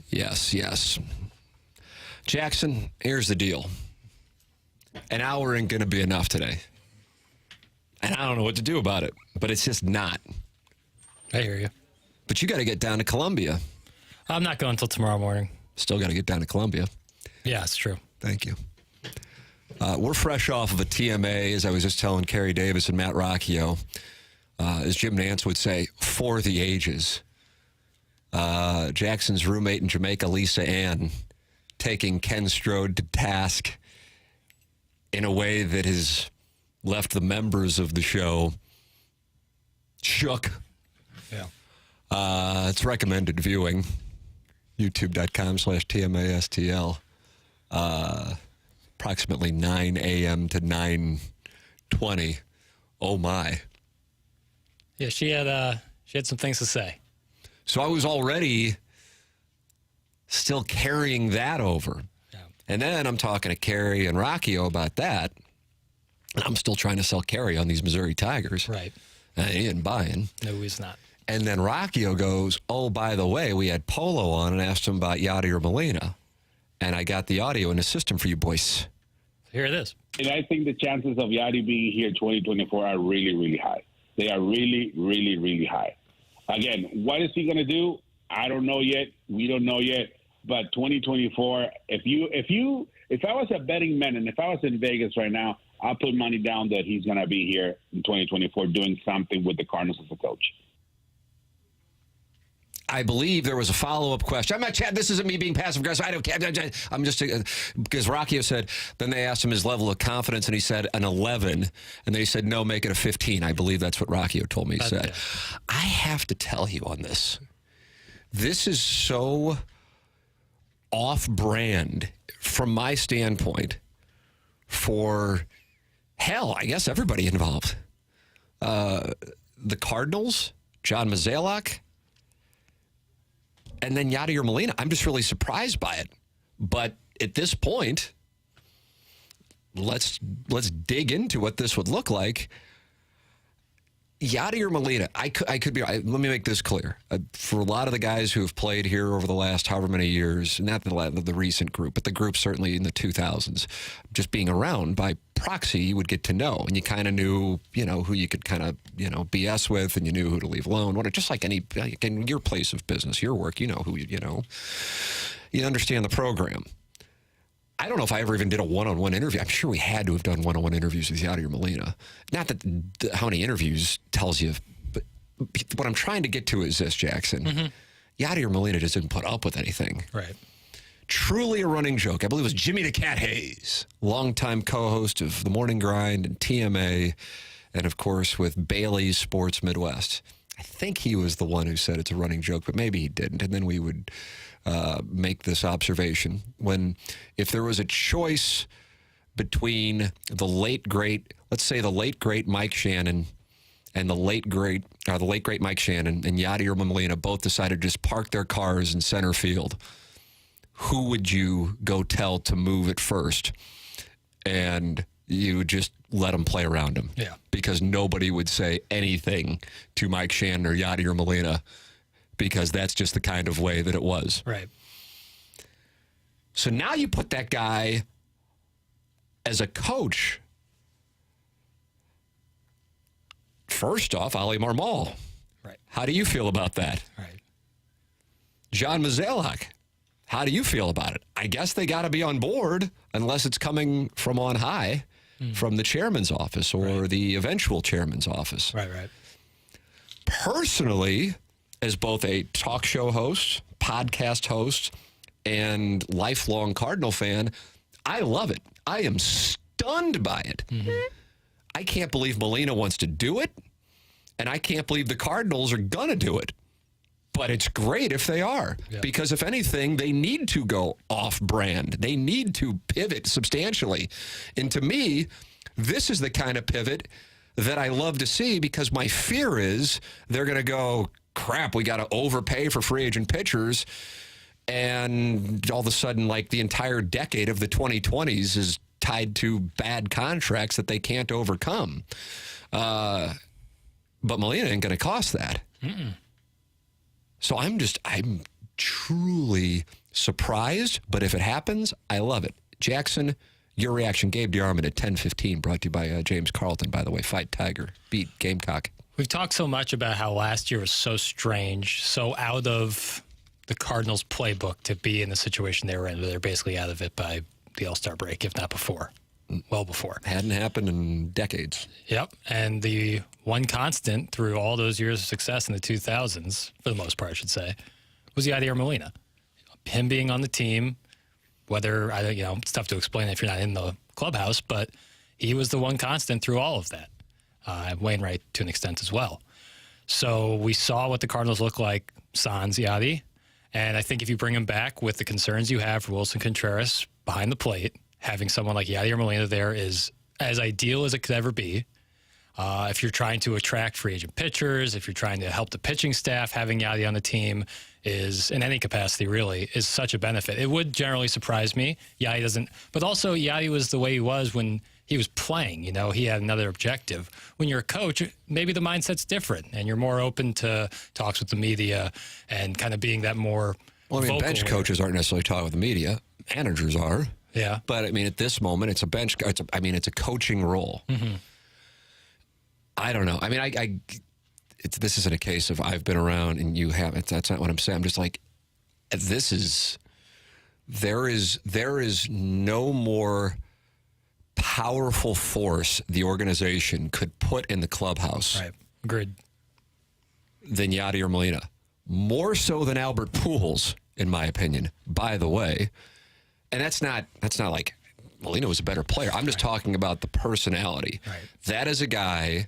Yes, yes. Jackson, here's the deal. An hour ain't going to be enough today. And I don't know what to do about it, but it's just not. I hear you. But you got to get down to Columbia. I'm not going until tomorrow morning. Still got to get down to Columbia. Yeah, it's true. Thank you. We're fresh off of a TMA, as I was just telling Kerry Davis and Matt Rocchio, as Jim Nance would say, for the ages. Jackson's roommate in Jamaica, Lisa Ann, taking Ken Strode to task in a way that has left the members of the show shook. Yeah. It's recommended viewing. YouTube.com/TMASTL. Approximately 9 a.m. to 9:20. Oh, my. Yeah, she had some things to say. So I was already still carrying that over. Yeah. And then I'm talking to Kerry and Rocchio about that. And I'm still trying to sell Kerry on these Missouri Tigers. Right. And he ain't buying. No, he's not. And then Rocchio goes, oh, by the way, we had Polo on and asked him about Yadi or Molina. And I got the audio in the system for you boys. Here it is. And I think the chances of Yadi being here 2024 are really, really high. They are really, really, really high. Again, what is he going to do? I don't know yet. We don't know yet. But 2024, if I was a betting man and if I was in Vegas right now, I'll put money down that he's going to be here in 2024 doing something with the Cardinals as a coach. I believe there was a follow-up question. I'm not chatting. This isn't me being passive-aggressive. I don't care. I'm just because Rocchio said, then they asked him his level of confidence, and he said an 11. And they said, no, make it a 15. I believe that's what Rocchio told me he said. I have to tell you on this. This is so off-brand from my standpoint for, hell, I guess everybody involved. The Cardinals, John Mozeliak, and then Yadi or Molina. I'm just really surprised by it. But at this point, let's dig into what this would look like. Yadi or Molina, I could be right. Let me make this clear. For a lot of the guys who have played here over the last however many years, not the recent group, but the group certainly in the 2000s, just being around by proxy, you would get to know. And you kind of knew, who you could kind of, BS with, and you knew who to leave alone. Just like in your place of business, your work, you know who, you understand the program. I don't know if I ever even did a one-on-one interview. I'm sure we had to have done one-on-one interviews with Yadi or Molina. Not that how many interviews tells you, but what I'm trying to get to is this, Jackson. Mm-hmm. Yadi or Molina just didn't put up with anything. Right. Truly a running joke. I believe it was Jimmy the Cat Hayes, longtime co-host of The Morning Grind and TMA, and of course with Bailey's Sports Midwest. I think he was the one who said it's a running joke, but maybe he didn't. And then we would make this observation. If there was a choice between the late great Mike Shannon and the late great Mike Shannon and Yadi or Molina both decided to just park their cars in center field, who would you go tell to move it first? And you would just let them play around him. Yeah. Because nobody would say anything to Mike Shannon or Yadi or Molina, because that's just the kind of way that it was. Right. So now you put that guy as a coach. First off, Ali Marmol. Right. How do you feel about that? Right. John Mozeliak. How do you feel about it? I guess they got to be on board unless it's coming from on high, from the chairman's office or the eventual chairman's office. Right, right. Personally, as both a talk show host, podcast host, and lifelong Cardinal fan, I love it. I am stunned by it. Mm-hmm. I can't believe Molina wants to do it, and I can't believe the Cardinals are going to do it. But it's great if they are, because if anything, they need to go off-brand. They need to pivot substantially. And to me, this is the kind of pivot that I love to see, because my fear is they're going to go, crap, we got to overpay for free agent pitchers. And all of a sudden, like, the entire decade of the 2020s is tied to bad contracts that they can't overcome. But Molina ain't going to cost that. Mm-mm. So I'm truly surprised, but if it happens, I love it. Jackson, your reaction, Gabe DeArmond at 10:15, brought to you by James Carlton, by the way. Fight Tiger, beat Gamecock. We've talked so much about how last year was so strange, so out of the Cardinals' playbook to be in the situation they were in. They're basically out of it by the All-Star break, if not before. Well before. Hadn't happened in decades. Yep. And the one constant through all those years of success in the 2000s, for the most part, I should say, was Yadi Molina. Him being on the team, whether, it's tough to explain if you're not in the clubhouse, but he was the one constant through all of that. Wainwright to an extent as well. So we saw what the Cardinals look like sans Yadi. And I think if you bring him back with the concerns you have for Wilson Contreras behind the plate, having someone like Yadi Molina there is as ideal as it could ever be. If you're trying to attract free agent pitchers, if you're trying to help the pitching staff, having Yadi on the team is, in any capacity really, is such a benefit. It would generally surprise me. Yadi doesn't, but also Yadi was the way he was when he was playing. He had another objective. When you're a coach, maybe the mindset's different, and you're more open to talks with the media and kind of being that more vocal. Bench coaches aren't necessarily talking with the media. Managers are. Yeah. But, at this moment, it's a bench. It's a coaching role. Mm-hmm. I don't know. This isn't a case of I've been around and you haven't. That's not what I'm saying. I'm just like, there is no more powerful force the organization could put in the clubhouse. Right. Agreed. Than Yadi or Molina. More so than Albert Pujols, in my opinion, by the way. And that's not like Molina was a better player. I'm just talking about the personality. Right. That is a guy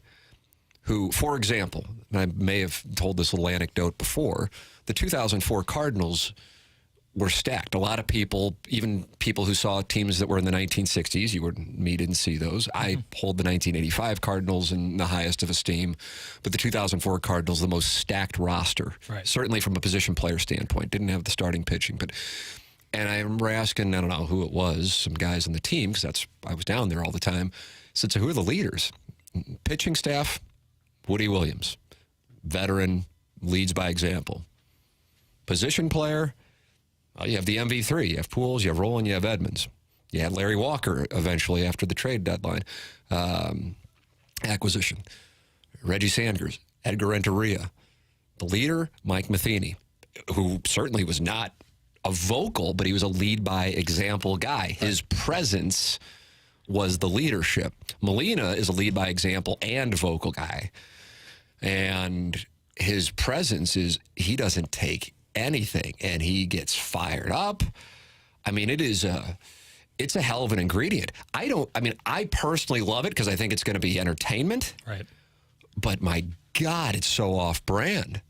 who, for example, and I may have told this little anecdote before, the 2004 Cardinals were stacked. A lot of people, even people who saw teams that were in the 1960s, me didn't see those. Mm-hmm. I hold the 1985 Cardinals in the highest of esteem, but the 2004 Cardinals, the most stacked roster, right. Certainly from a position player standpoint. Didn't have the starting pitching, and I remember asking, I don't know who it was, some guys on the team, because I was down there all the time. Said, so who are the leaders? Pitching staff, Woody Williams, veteran, leads by example. Position player, you have the MV3. You have Pujols, you have Rolen, you have Edmonds. You had Larry Walker eventually after the trade deadline acquisition. Reggie Sanders, Edgar Renteria. The leader, Mike Matheny, who certainly was not a vocal, but he was a lead by example guy. His presence was the leadership. Molina is a lead by example and vocal guy. And his presence is, he doesn't take anything, and he gets fired up. It's a hell of an ingredient. I personally love it because I think it's going to be entertainment. Right. But my God, it's so off-brand.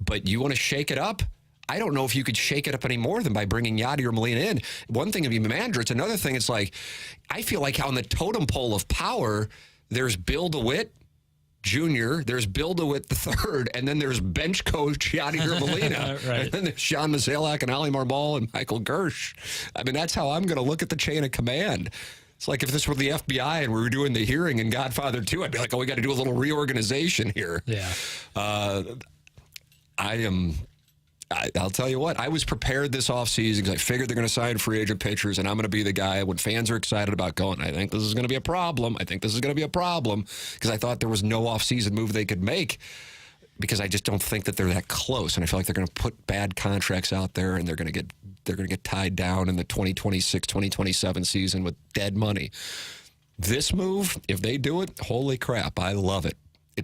But you want to shake it up? I don't know if you could shake it up any more than by bringing Yadi or Molina in. One thing to be manager, it's another thing. It's like, I feel like on the totem pole of power, there's Bill DeWitt Jr., there's Bill DeWitt III, and then there's bench coach Yadi or Molina. Right. And then there's Sean Mozeliak and Ali Marmol and Michael Gersh. That's how I'm going to look at the chain of command. It's like if this were the FBI and we were doing the hearing in Godfather 2, I'd be like, we got to do a little reorganization here. Yeah. I'll tell you what, I was prepared this offseason because I figured they're going to sign free agent pitchers, and I'm going to be the guy when fans are excited about going, I think this is going to be a problem. Because I thought there was no offseason move they could make because I just don't think that they're that close. And I feel like they're going to put bad contracts out there, and they're going to get tied down in the 2026, 2027 season with dead money. This move, if they do it, holy crap, I love it.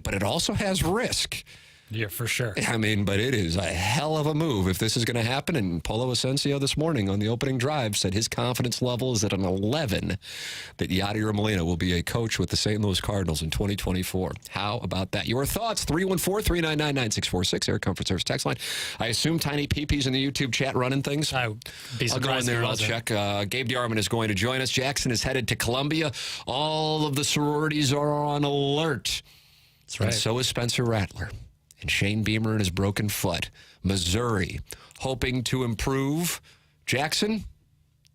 But it also has risk. Yeah, for sure. But it is a hell of a move if this is going to happen. And Polo Asensio this morning on the opening drive said his confidence level is at an 11 that Yadi or Molina will be a coach with the St. Louis Cardinals in 2024. How about that? Your thoughts, 314-399-9646, Air Comfort Service text line. I assume Tiny Peepee's in the YouTube chat running things. I'll go in there and I'll check. Gabe DeArmond is going to join us. Jackson is headed to Columbia. All of the sororities are on alert. That's right. And so is Spencer Rattler. And Shane Beamer and his broken foot. Missouri, hoping to improve. Jackson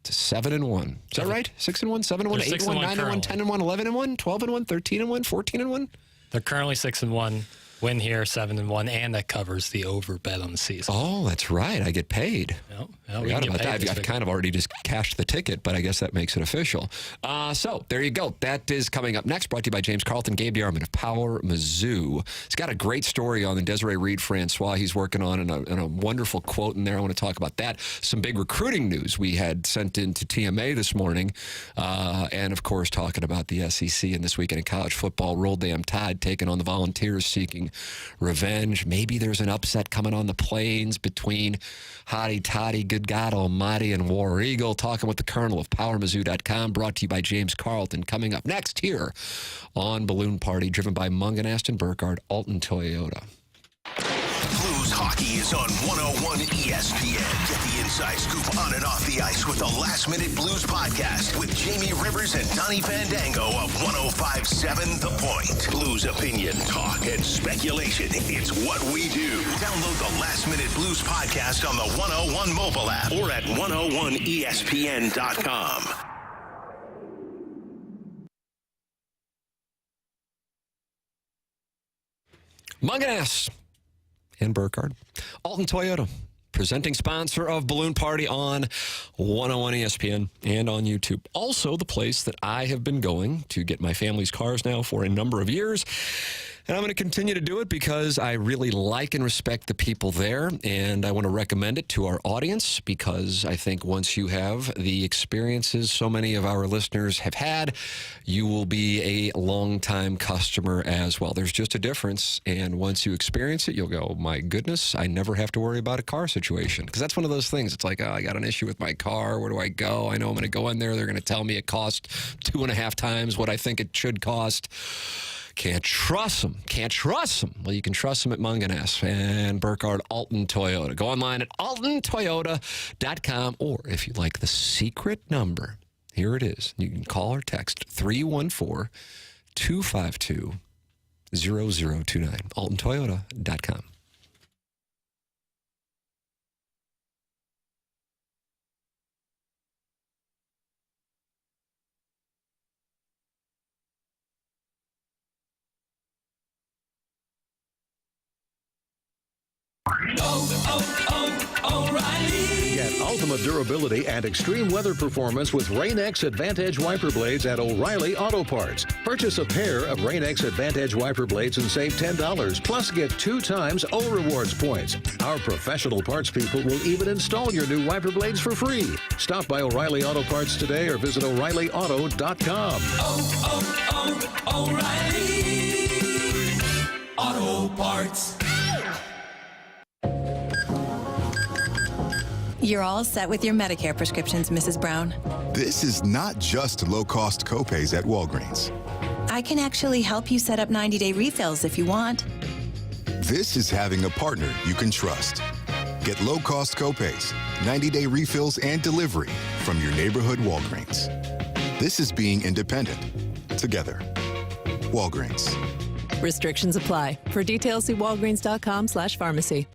to 7-1. Is that right? 6-1, 7-1, 8-1, 9-1, 10-1, 11-1, 12-1, 13-1, 14-1. They're currently 6-1. win here, 7-1, and that covers the over bet on the season. Oh, that's right. I get paid. No, We forgot about that. I've kind of already just cashed the ticket, but I guess that makes it official. So there you go. That is coming up next. Brought to you by James Carlton, Gabe DeArmond of Power Mizzou. He's got a great story on the Desiree Reed-Francois he's working on, and a wonderful quote in there. I want to talk about that. Some big recruiting news we had sent into TMA this morning, and of course talking about the SEC and this weekend in college football. Roll Damn Tide taking on the Volunteers, seeking revenge. Maybe there's an upset coming on the plains between Hottie Toddy, Good God Almighty, and War Eagle. Talking with the Colonel of PowerMizzou.com, brought to you by James Carlton. Coming up next here on Balloon Party, driven by Mungan, Aston, Burkhardt, Alton Toyota. Blues hockey is on 101 ESPN. Get the inside scoop on and off the ice with the Last Minute Blues podcast with Jamie Rivers and Donnie Fandango of 105.7 The Point. Blues opinion, talk, and speculation. It's what we do. Download the Last Minute Blues podcast on the 101 mobile app or at 101ESPN.com. Mungan and Burkhardt, Alton Toyota, presenting sponsor of Balloon Party on 101 ESPN and on YouTube. Also, the place that I have been going to get my family's cars now for a number of years. And I'm going to continue to do it because I really like and respect the people there. And I want to recommend it to our audience because I think once you have the experiences so many of our listeners have had, you will be a longtime customer as well. There's just a difference. And once you experience it, you'll go, my goodness, I never have to worry about a car situation. Because that's one of those things. It's like, oh, I got an issue with my car. Where do I go? I know I'm going to go in there. They're going to tell me it costs 2.5 times what I think it should cost. Can't trust them. Can't trust them. Well, you can trust them at Mungan and Burkhardt, Alton Toyota. Go online at altontoyota.com, or if you like the secret number, here it is. You can call or text 314-252-0029. altontoyota.com. O'Reilly. Get ultimate durability and extreme weather performance with Rain-X Advantage wiper blades at O'Reilly Auto Parts. Purchase a pair of Rain-X Advantage wiper blades and save $10. Plus, get 2 times O Rewards points. Our professional parts people will even install your new wiper blades for free. Stop by O'Reilly Auto Parts today or visit O'ReillyAuto.com. O'Reilly Auto Parts. You're all set with your Medicare prescriptions, Mrs. Brown. This is not just low-cost copays at Walgreens. I can actually help you set up 90-day refills if you want. This is having a partner you can trust. Get low-cost copays, 90-day refills, and delivery from your neighborhood Walgreens. This is being independent. Together. Walgreens. Restrictions apply. For details, see walgreens.com/pharmacy.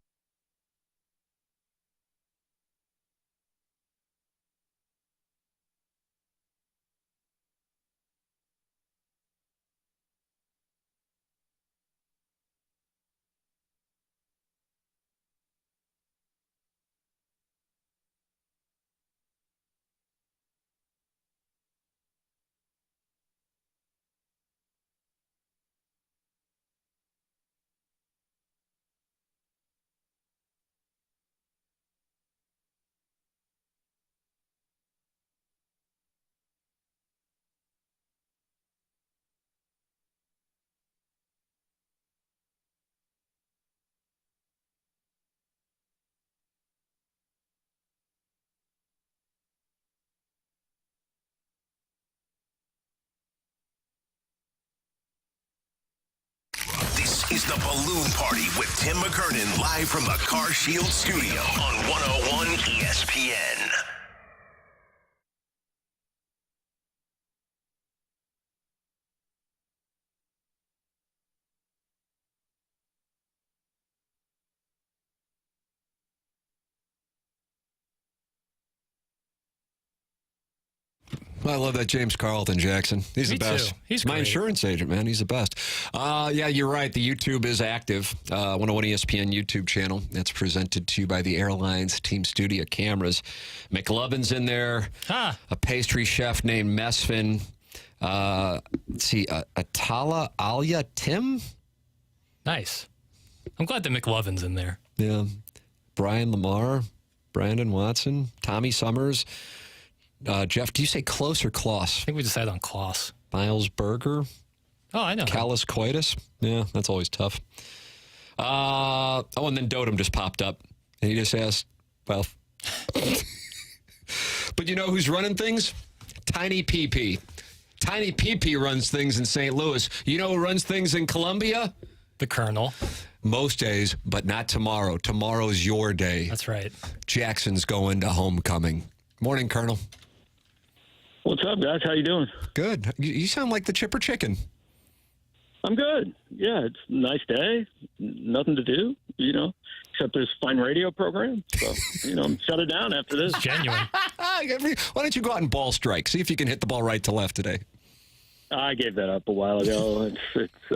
This is the Balloon Party with Tim McKernan, live from the Car Shield studio on 101 ESPN. I love that James Carlton, Jackson. He's the best. Too. He's my great. Insurance agent, man. He's the best. Yeah, you're right. The YouTube is active. 101 ESPN YouTube channel. That's presented to you by the airline's Team Studio cameras. McLovin's in there. A pastry chef named Mesfin. Let's see, Atala Alia Tim. Nice. I'm glad that McLovin's in there. Yeah. Brian Lamar, Brandon Watson, Tommy Summers. Jeff, do you say Close or Kloss? I think we decided on Kloss. Miles Berger. Oh, I know. Callus Coitus. Yeah, that's always tough. And then Dotem just popped up. And he just asked, well. But you know who's running things? Tiny PP. Tiny PP runs things in St. Louis. You know who runs things in Columbia? The Colonel. Most days, but not tomorrow. Tomorrow's your day. That's right. Jackson's going to homecoming. Morning, Colonel. What's up, guys? How you doing? Good. You sound like the Chipper Chicken. I'm good. Yeah, it's a nice day. Nothing to do, except this fine radio program. So, shut it down after this. It's genuine. Why don't you go out and ball strike? See if you can hit the ball right to left today. I gave that up a while ago.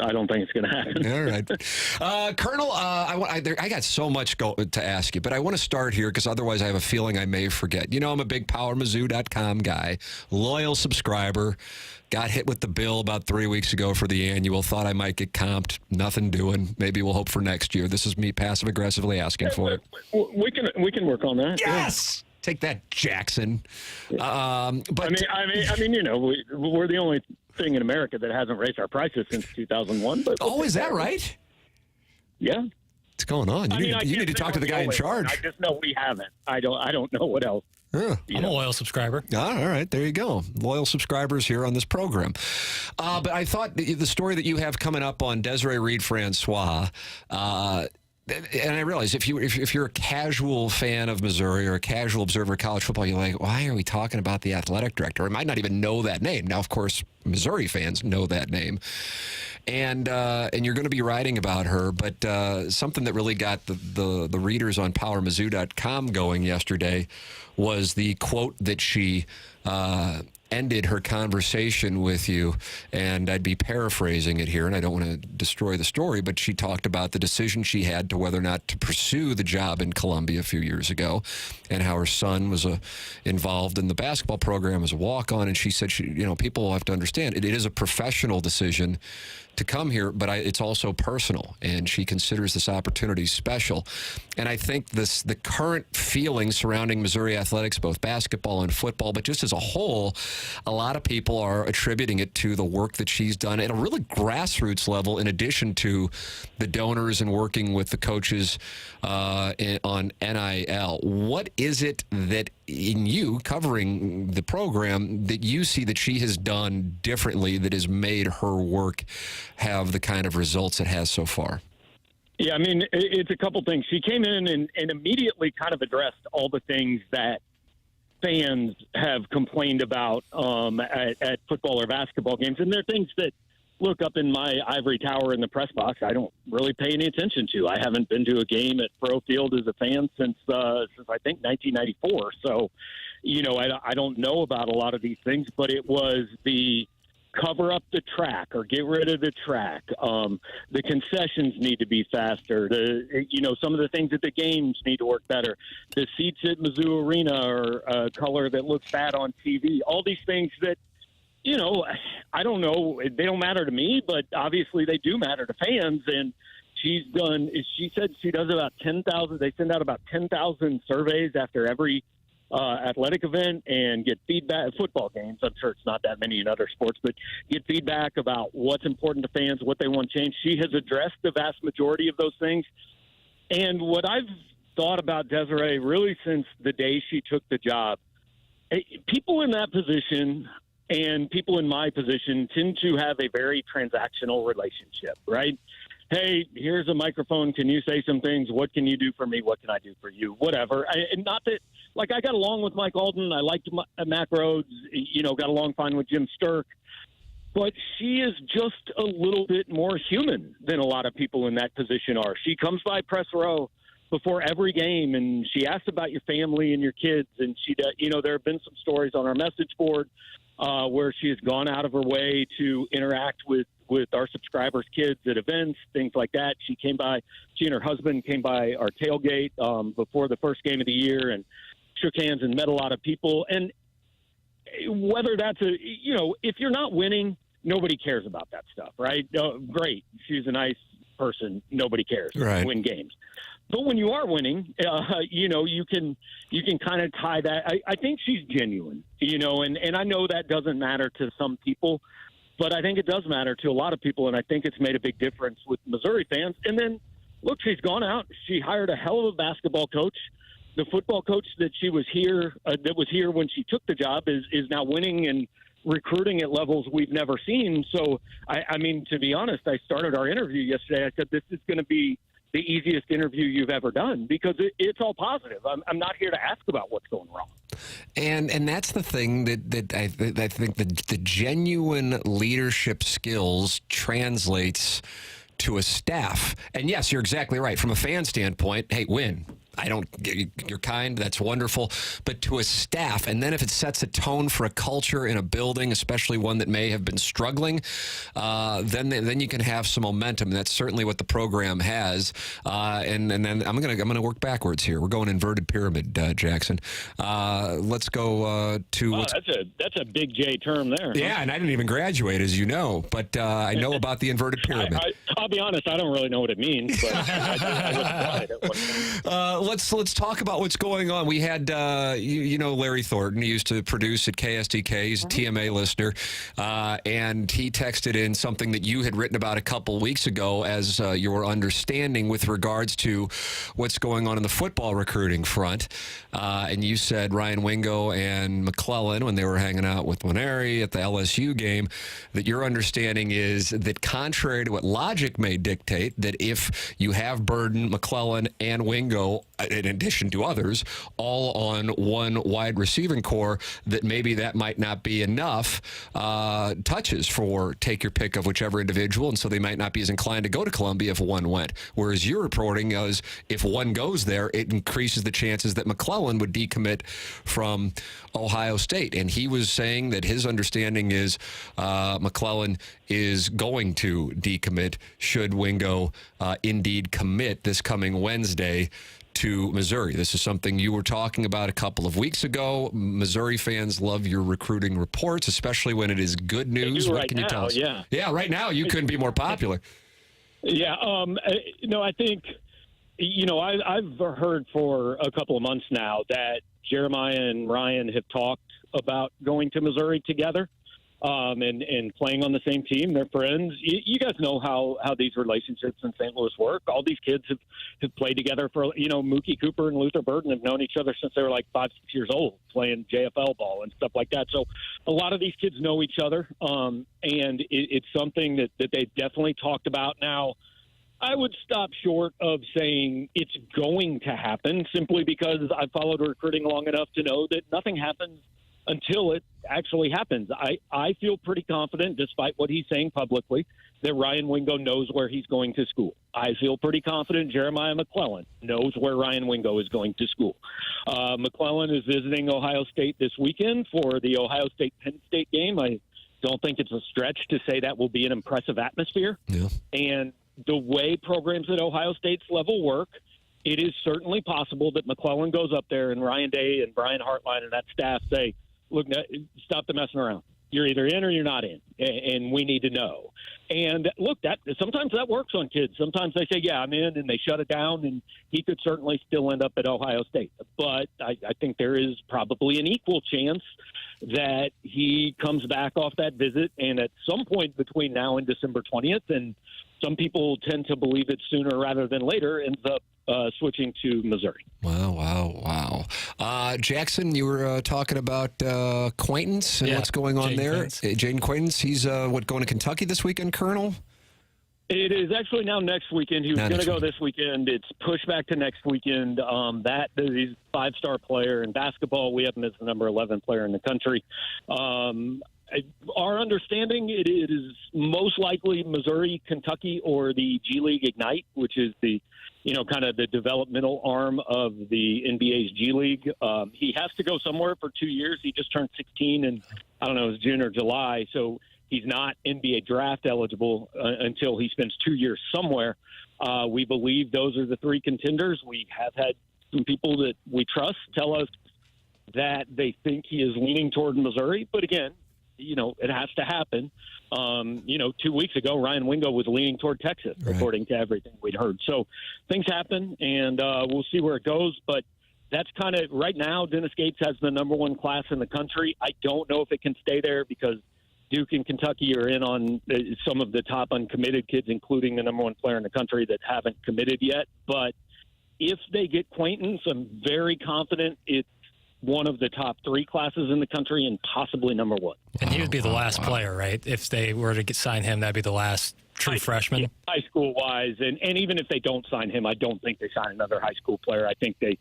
I don't think it's going to happen. All right. Colonel, I got so much to ask you, but I want to start here because otherwise I have a feeling I may forget. You know, I'm a big PowerMizzou.com guy, loyal subscriber. Got hit with the bill about 3 weeks ago for the annual. Thought I might get comped. Nothing doing. Maybe we'll hope for next year. This is me passive-aggressively asking for it. We can work on that. Yes! Yeah. Take that, Jackson. But I mean, we're the only thing in America that hasn't raised our prices since 2001. But is that right? Yeah. What's going on? You need to talk to the guy in charge. I just know we haven't. I don't know what else. Yeah. I'm a loyal subscriber. All right, there you go. Loyal subscribers here on this program. But I thought the story that you have coming up on Desiree Reed-Francois. And I realize if you're a casual fan of Missouri or a casual observer of college football, you're like, why are we talking about the athletic director? I might not even know that name. Now, of course, Missouri fans know that name. And you're going to be writing about her, but something that really got the readers on PowerMizzou.com going yesterday was the quote that she ended her conversation with you, and I'd be paraphrasing it here, and I don't want to destroy the story, but she talked about the decision she had to whether or not to pursue the job in Columbia a few years ago, and how her son was involved in the basketball program as a walk-on, and she said, people have to understand, it is a professional decision to come here, but it's also personal, and she considers this opportunity special. And I think the current feeling surrounding Missouri athletics, both basketball and football, but just as a whole, a lot of people are attributing it to the work that she's done at a really grassroots level, in addition to the donors and working with the coaches on NIL. What is it that, in you covering the program, that you see that she has done differently that has made her work have the kind of results it has so far? Yeah, I mean, it's a couple things. She came in and immediately kind of addressed all the things that fans have complained about at football or basketball games. And they're things that, look, up in my ivory tower in the press box, I don't really pay any attention to. I haven't been to a game at Pro Field as a fan since I think 1994. So, I don't know about a lot of these things, but it was the cover up the track or get rid of the track. The concessions need to be faster. Some of the things at the games need to work better. The seats at Mizzou Arena are a color that looks bad on TV. All these things that, I don't know. They don't matter to me, but obviously they do matter to fans. And she said she does about 10,000. They send out about 10,000 surveys after every athletic event and get feedback. Football games, I'm sure it's not that many in other sports, but get feedback about what's important to fans, what they want changed. She has addressed the vast majority of those things. And what I've thought about Desiree really since the day she took the job, people in that position and people in my position tend to have a very transactional relationship, right? Hey, here's a microphone. Can you say some things? What can you do for me? What can I do for you? Whatever. And not that, I got along with Mike Alden. I liked Mac Rhodes, got along fine with Jim Sturk. But she is just a little bit more human than a lot of people in that position are. She comes by press row before every game, and she asks about your family and your kids. And there have been some stories on our message board where she has gone out of her way to interact with our subscribers' kids at events, things like that. She and her husband came by our tailgate before the first game of the year and shook hands and met a lot of people. And whether that's if you're not winning, nobody cares about that stuff, right? Great. She's a nice person. Nobody cares. Right. Win games. But when you are winning, you can kind of tie that. I think she's genuine, and I know that doesn't matter to some people, but I think it does matter to a lot of people, and I think it's made a big difference with Missouri fans. And then, look, she's gone out. She hired a hell of a basketball coach. The football coach that was here when she took the job is now winning and recruiting at levels we've never seen. So, I mean, to be honest, I started our interview yesterday. I said this is going to be the easiest interview you've ever done because it's all positive. I'm not here to ask about what's going wrong. And that's the thing that I think the genuine leadership skills translates to a staff. And yes, you're exactly right. From a fan standpoint, hey, win. You're kind, that's wonderful. But to a staff, and then if it sets a tone for a culture in a building, especially one that may have been struggling, then you can have some momentum. And that's certainly what the program has. And then I'm gonna work backwards here. We're going inverted pyramid, Jackson. Let's go to. Wow, that's a big J term there. Yeah, and I didn't even graduate, as you know, but I know about the inverted pyramid. I'll be honest, I don't really know what it means, but I looked at it at one point. Let's talk about what's going on. We had, Larry Thornton. He used to produce at KSDK. He's a TMA listener. And he texted in something that you had written about a couple weeks ago as your understanding with regards to what's going on in the football recruiting front. And you said Ryan Wingo and McClellan, when they were hanging out with Winery at the LSU game, that your understanding is that contrary to what logic may dictate, that if you have Burden, McClellan, and Wingo, in addition to others, all on one wide receiving core, that maybe that might not be enough touches for take your pick of whichever individual, and so they might not be as inclined to go to Columbia if one went. Whereas your reporting is if one goes there, it increases the chances that McClellan would decommit from Ohio State. And he was saying that his understanding is McClellan is going to decommit should Wingo indeed commit this coming Wednesday to Missouri. This is something you were talking about a couple of weeks ago. Missouri fans love your recruiting reports, especially when it is good news. What can you tell us? Yeah, right now you couldn't be more popular. Yeah, I think, I've heard for a couple of months now that Jeremiah and Ryan have talked about going to Missouri together. And playing on the same team. They're friends. You guys know how these relationships in St. Louis work. All these kids have played together for, Mookie Cooper and Luther Burden have known each other since they were like 5-6 years old, playing JFL ball and stuff like that. So a lot of these kids know each other, and it's something that they've definitely talked about. Now, I would stop short of saying it's going to happen simply because I've followed recruiting long enough to know that nothing happens until it actually happens. I feel pretty confident, despite what he's saying publicly, that Ryan Wingo knows where he's going to school. I feel pretty confident Jeremiah McClellan knows where Ryan Wingo is going to school. McClellan is visiting Ohio State this weekend for the Ohio State-Penn State game. I don't think it's a stretch to say that will be an impressive atmosphere. Yeah. And the way programs at Ohio State's level work, it is certainly possible that McClellan goes up there and Ryan Day and Brian Hartline and that staff say, look, stop the messing around. You're either in or you're not in, and we need to know. And look, sometimes that works on kids. Sometimes they say, yeah, I'm in, and they shut it down, and he could certainly still end up at Ohio State. But I think there is probably an equal chance that he comes back off that visit, and at some point between now and December 20th, and some people tend to believe it sooner rather than later, ends up switching to Missouri. Wow. Jackson, you were talking about Quaintance and what's going on there. Jaden Quaintance, he's going to Kentucky this weekend, Colonel? It is actually now next weekend. He was going to go this weekend. It's pushed back to next weekend. He's a 5-star player in basketball. We have him as the number 11 player in the country. our understanding, it is most likely Missouri, Kentucky, or the G League Ignite, which is the, kind of the developmental arm of the NBA's G League. He has to go somewhere for 2 years. He just turned 16 in, I don't know, it was June or July. So he's not NBA draft eligible until he spends 2 years somewhere. We believe those are the three contenders. We have had some people that we trust tell us that they think he is leaning toward Missouri. But again, it has to happen. 2 weeks ago, Ryan Wingo was leaning toward Texas, according to everything we'd heard. So things happen, and we'll see where it goes. But that's kind of right now, Dennis Gates has the number one class in the country. I don't know if it can stay there because Duke and Kentucky are in on some of the top uncommitted kids, including the number one player in the country that haven't committed yet. But if they get Quaintance, I'm very confident it's one of the top three classes in the country and possibly number one. And he would be the last player, right? If they were to sign him, that'd be the last true freshman. High school-wise, and even if they don't sign him, I don't think they sign another high school player. I think they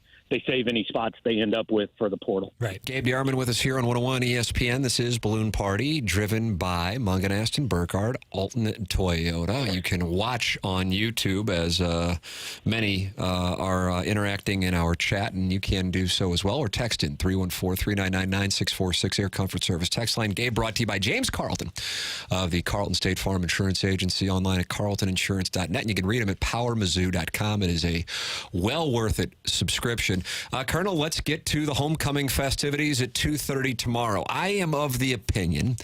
save any spots they end up with for the portal. Right. Gabe DeArmond with us here on 101 ESPN. This is Balloon Party, driven by Munganast and Burkhardt, Alton Toyota. You can watch on YouTube as many are interacting in our chat, and you can do so as well, or text in 314-399-9646, Air Comfort Service text line. Gabe brought to you by James Carlton of the Carlton State Farm Insurance Agency, online at carltoninsurance.net, and you can read them at powermizzou.com. It is a well worth it subscription. Colonel, let's get to the homecoming festivities at 2:30 tomorrow. I am of the opinion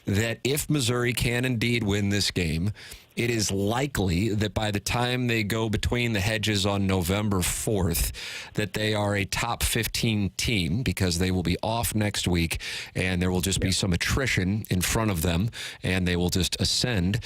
that if Missouri can indeed win this game, it is likely that by the time they go between the hedges on November 4th, that they are a top 15 team because they will be off next week and there will just be some attrition in front of them and they will just ascend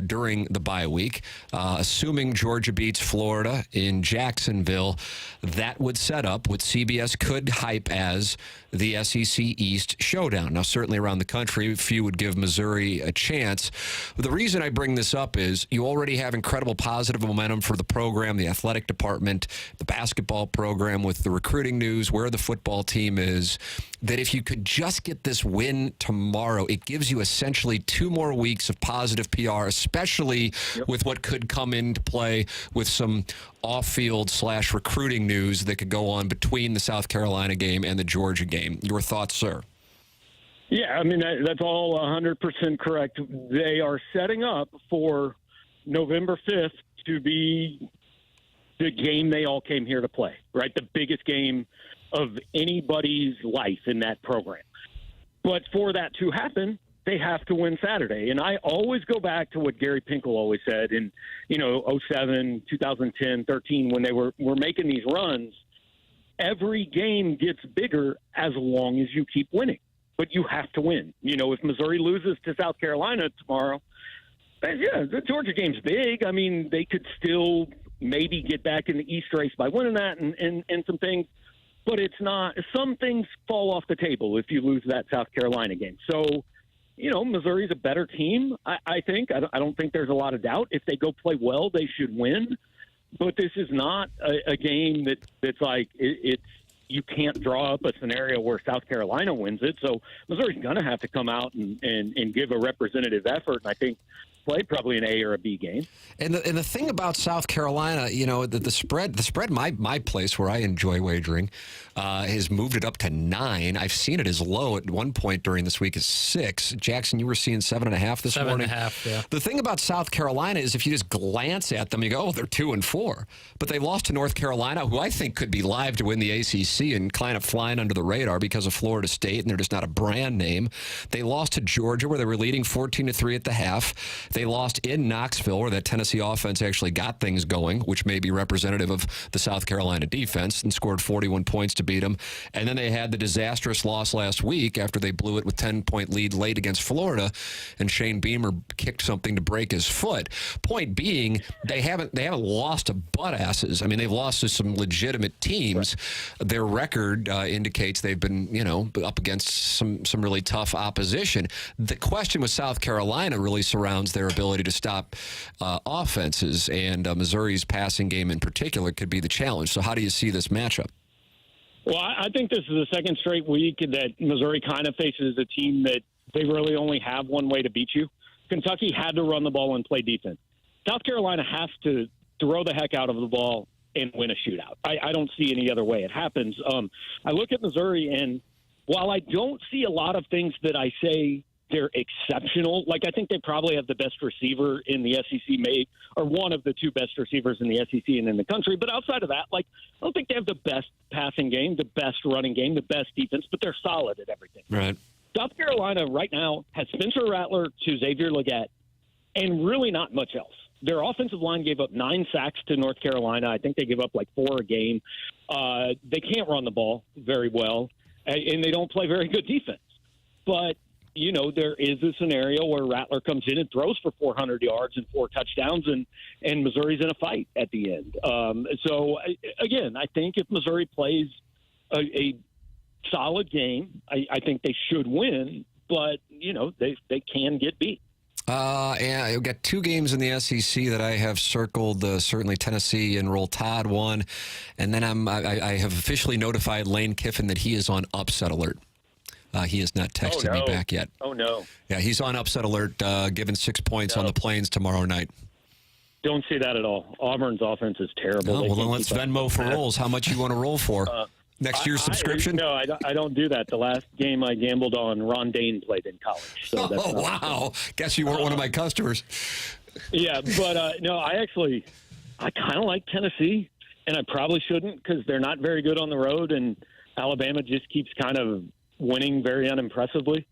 during the bye week. Assuming Georgia beats Florida in Jacksonville, that would set up what CBS could hype as the SEC East showdown. Now, certainly around the country, few would give Missouri a chance. But the reason I bring this up is you already have incredible positive momentum for the program, the athletic department, the basketball program with the recruiting news, where the football team is, that if you could just get this win tomorrow, it gives you essentially 2 more weeks of positive PR, especially with what could come into play with some off-field / recruiting news that could go on between the South Carolina game and the Georgia game. Your thoughts, sir? Yeah, I mean, that's all 100% correct. They are setting up for November 5th to be the game they all came here to play, right? The biggest game of anybody's life in that program. But for that to happen, they have to win Saturday. And I always go back to what Gary Pinkel always said in, 07, 2010, 13, when they were making these runs. Every game gets bigger as long as you keep winning. But you have to win. If Missouri loses to South Carolina tomorrow, the Georgia game's big. I mean, they could still maybe get back in the East race by winning that and some things. But it's not. Some things fall off the table if you lose that South Carolina game. So, Missouri's a better team, I think. I don't think there's a lot of doubt. If they go play well, they should win. But this is not a game that's like it's. You can't draw up a scenario where South Carolina wins it. So Missouri's going to have to come out and give a representative effort. And I think play probably an A or a B game. And the thing about South Carolina, the spread my place where I enjoy wagering has moved it up to 9. I've seen it as low at one point during this week as 6. Jackson, you were seeing 7.5 this morning. 7.5, yeah. The thing about South Carolina is if you just glance at them, you go, oh, they're 2-4. But they lost to North Carolina, who I think could be live to win the ACC and kind of flying under the radar because of Florida State, and they're just not a brand name. They lost to Georgia, where they were leading 14-3 at the half. They lost in Knoxville, where that Tennessee offense actually got things going, which may be representative of the South Carolina defense, and scored 41 points to beat them. And then they had the disastrous loss last week after they blew it with 10-point lead late against Florida, and Shane Beamer kicked something to break his foot. Point being, they haven't lost to butt asses. I mean, they've lost to some legitimate teams. Right. Their record indicates they've been, up against some really tough opposition. The question with South Carolina really surrounds their ability to stop offenses, and Missouri's passing game in particular could be the challenge. So how do you see this matchup? Well, I think this is the second straight week that Missouri kind of faces a team that they really only have one way to beat you. Kentucky had to run the ball and play defense. South Carolina has to throw the heck out of the ball and win a shootout. I don't see any other way it happens. I look at Missouri, and while I don't see a lot of things that I say they're exceptional, like I think they probably have the best receiver in the SEC, or one of the two best receivers in the SEC and in the country. But outside of that, like I don't think they have the best passing game, the best running game, the best defense, but they're solid at everything. Right. South Carolina right now has Spencer Rattler to Xavier Legette and really not much else. Their offensive line gave up 9 sacks to North Carolina. I think they give up like 4 a game. They can't run the ball very well, and they don't play very good defense. But, you know, there is a scenario where Rattler comes in and throws for 400 yards and 4 touchdowns, and Missouri's in a fight at the end. So, again, I think if Missouri plays a solid game, I think they should win, but, you know, they can get beat. Yeah, I've got 2 games in the SEC that I have circled. Certainly Tennessee and Roll Tide one, and then I have officially notified Lane Kiffin that he is on upset alert. He has not texted me back yet. Oh no! Yeah, he's on upset alert, given 6 points on the Plains tomorrow night. Don't see that at all. Auburn's offense is terrible. Oh, well, then let's Venmo for rolls. How much you want to roll for? Next year's subscription? No, I don't do that. The last game I gambled on, Ron Dane played in college. So that's wow. Guess you weren't one of my customers. Yeah, but no, I kind of like Tennessee, and I probably shouldn't because they're not very good on the road, and Alabama just keeps kind of winning very unimpressively.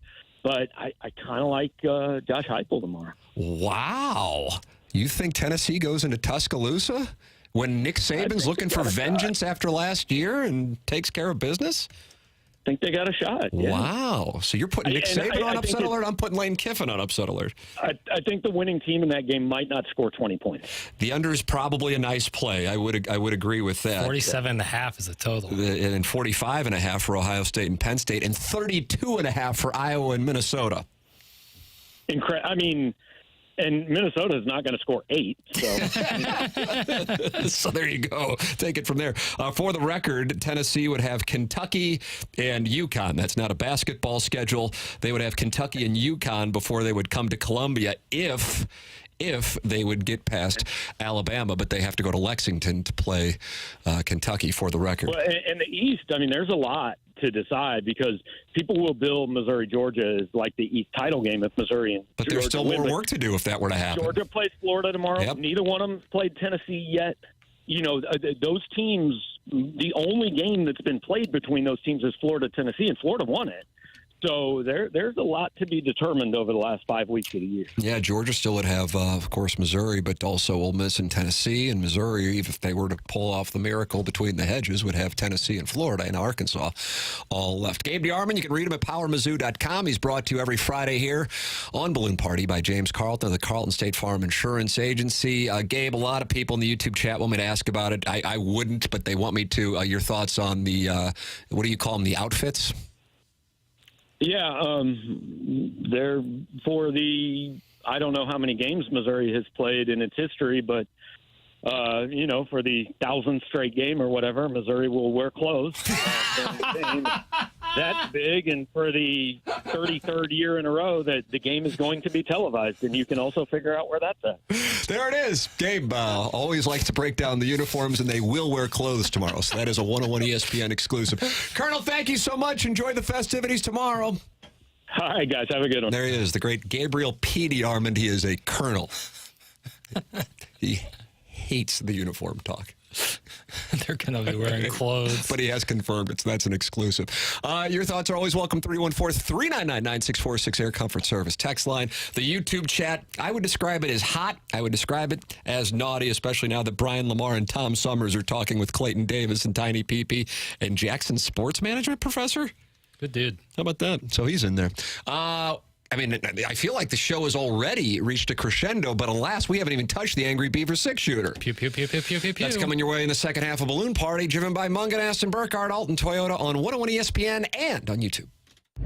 But I kind of like Josh Heupel tomorrow. Wow. You think Tennessee goes into Tuscaloosa? When Nick Saban's looking for vengeance after last year and takes care of business? I think they got a shot. Yeah. Wow. So you're putting Nick Saban on upset alert? I'm putting Lane Kiffin on upset alert. I think the winning team in that game might not score 20 points. The under is probably a nice play. I would agree with that. 47.5 is the total. And 45.5 for Ohio State and Penn State, and 32.5 for Iowa and Minnesota. And Minnesota is not going to score 8. So. So there you go. Take it from there. For the record, Tennessee would have Kentucky and UConn. That's not a basketball schedule. They would have Kentucky and UConn before they would come to Columbia if they would get past Alabama, but they have to go to Lexington to play Kentucky, for the record. Well, in the East, there's a lot to decide because people will bill Missouri-Georgia as like the East title game if Missouri and But there's still more work to do if that were to happen. Georgia plays Florida tomorrow. Yep. Neither one of them played Tennessee yet. You know, those teams, the only game that's been played between those teams is Florida-Tennessee, and Florida won it. So there's a lot to be determined over the last 5 weeks of the year. Yeah, Georgia still would have, of course, Missouri, but also Ole Miss and Tennessee. And Missouri, even if they were to pull off the miracle between the hedges, would have Tennessee and Florida and Arkansas all left. Gabe DeArmond, you can read him at powermizzou.com. He's brought to you every Friday here on Balloon Party by James Carlton of the Carlton State Farm Insurance Agency. Gabe, a lot of people in the YouTube chat want me to ask about it. I wouldn't, but they want me to. Your thoughts on the, what do you call them, the outfits? Yeah, they're for the, I don't know how many games Missouri has played in its history, but, you know, for the 1,000th straight game or whatever, Missouri will wear clothes. That's big, and for the 33rd year in a row that the game is going to be televised, and you can also figure out where that's at. There it is. Gabe always likes to break down the uniforms, and they will wear clothes tomorrow, so that is a 101 ESPN exclusive. Colonel, thank you so much. Enjoy the festivities tomorrow. All right, guys, have a good one. There he is, the great Gabriel P. DeArmond. He is a colonel. He hates the uniform talk. They're going to be wearing clothes. But he has confirmed it, so that's an exclusive. Your thoughts are always welcome. 314-399-9646 Air Comfort Service text line. The YouTube chat, I would describe it as hot. I would describe it as naughty, especially now that Brian Lamar and Tom Summers are talking with Clayton Davis and Tiny PP and Jackson's sports management professor. Good dude. How about that? So he's in there. I feel like the show has already reached a crescendo, but alas, we haven't even touched the Angry Beaver 6-shooter. Pew, pew, pew, pew, pew, pew, pew. That's coming your way in the second half of Balloon Party, driven by Mungan, Aston, Burkhardt, Alton, Toyota on 101 ESPN and on YouTube.